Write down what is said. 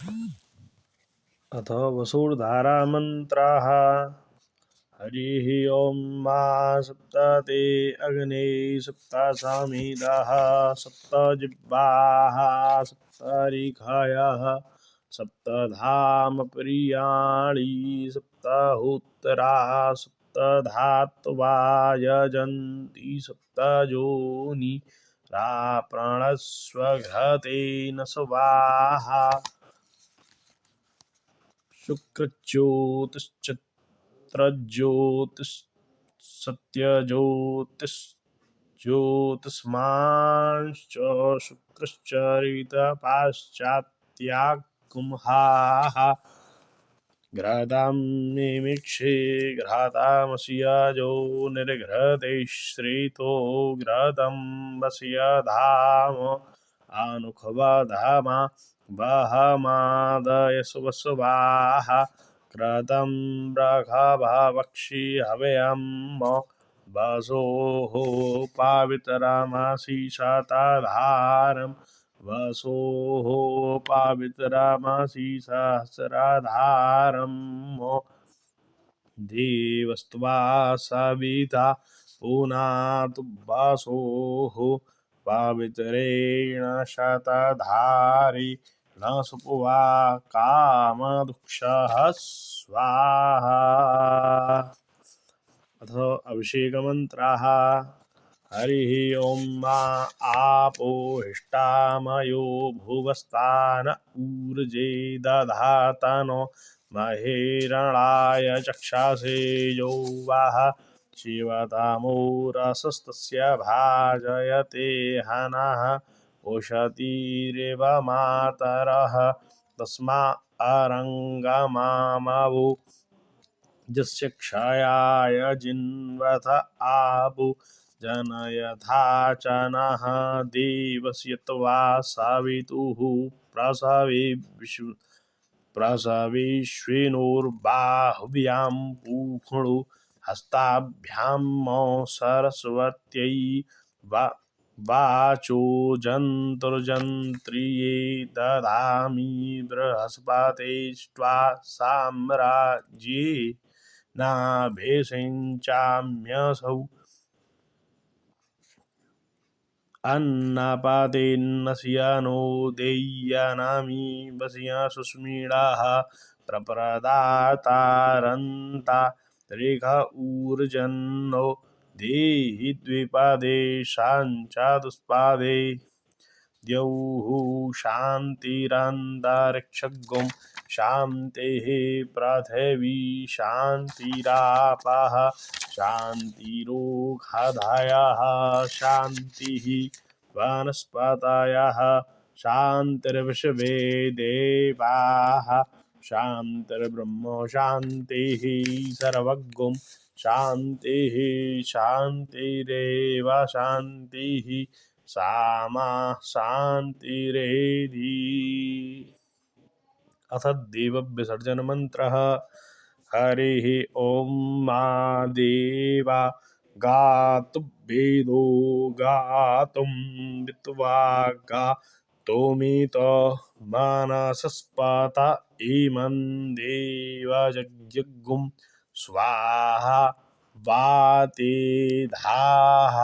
अथ वसुर्धारा मन्त्राः। हरिः ॐ मा सप्त ते अग्ने सप्त सामिदाः सप्त जिह्वाः सप्त ऋखायः सप्तधाम प्रियाणि सप्तहोत्तराः सप्त धात्वा यजन्ति सप्त योनि प्राणस्वघतेन स्वाहा शुक्रज्योतिश्सत्यज्योतिष्ज्योतिष्मांश्च शुक्रश्चरितपाश्चात्याकुम्हाः घ्रातां मिमिक्षे घ्रातामस्य यो निर्घृते श्रितो घृतं वस्य धाम आनुखवधामा वहमादयसुवसुवाः क्रतं ब्रखभवक्षि हव्यं वसोः पावित्रमसि शतधारम् वसोः पावित्रमसि सहस्रधारम् देवस्त्वा सविता पुनातु वसोः पवित्रेण शतधारी न सुपुवा कामदुक्षः स्वाहा। अथ अभिषेकमन्त्राः। हरिः ॐ मा आपो हिष्ठामयो भुवस्तान ऊर्जे दधातनो महेरणाय चक्षासे यो वः शिवतामो रसस्तस्य भाजयते हनः उशतीरिव मातरः तस्मा अरङ्गमामवो यस्य क्षयाय जिन्वथ आबु जनयथा च नः देवस्यत्वा सवितुः प्रसविष्विनुर्बाहुभ्यां पूषणु हस्ताभ्यां सरस्वत्यै वाचो जन्तुर्जन्त्रिये दधामि बृहस्पतिष्ट्वा साम्राज्ये नाभिषिञ्चाम्यसौ अन्नपातेन्नस्य नो देय्यानामि वस्य सुस्मिडाः प्रप्रदातारन्ता रेख ऊर्जन्नो देहि द्विपदे शाञ्चतुष्पदे द्यौः शान्तिरन्तरिक्षगुं शान्तिः पृथिवी शान्तिरापः शान्तिरोषधयः शान्तिः वनस्पतयः शान्तिर्विश्वे देवाः शान्तिर्ब्रह्म शान्तिः सर्वगुं शान्तिः शान्तिरेव शान्तिः सामा शान्तिरेधि। अथ देवविसर्जनमन्त्रः। हरिः ॐ मा देवा गातुभेदो गातुं वित्वा गातुमित मनसस्पत इमं देवयज्ञगुं स्वाहा वाते धाः।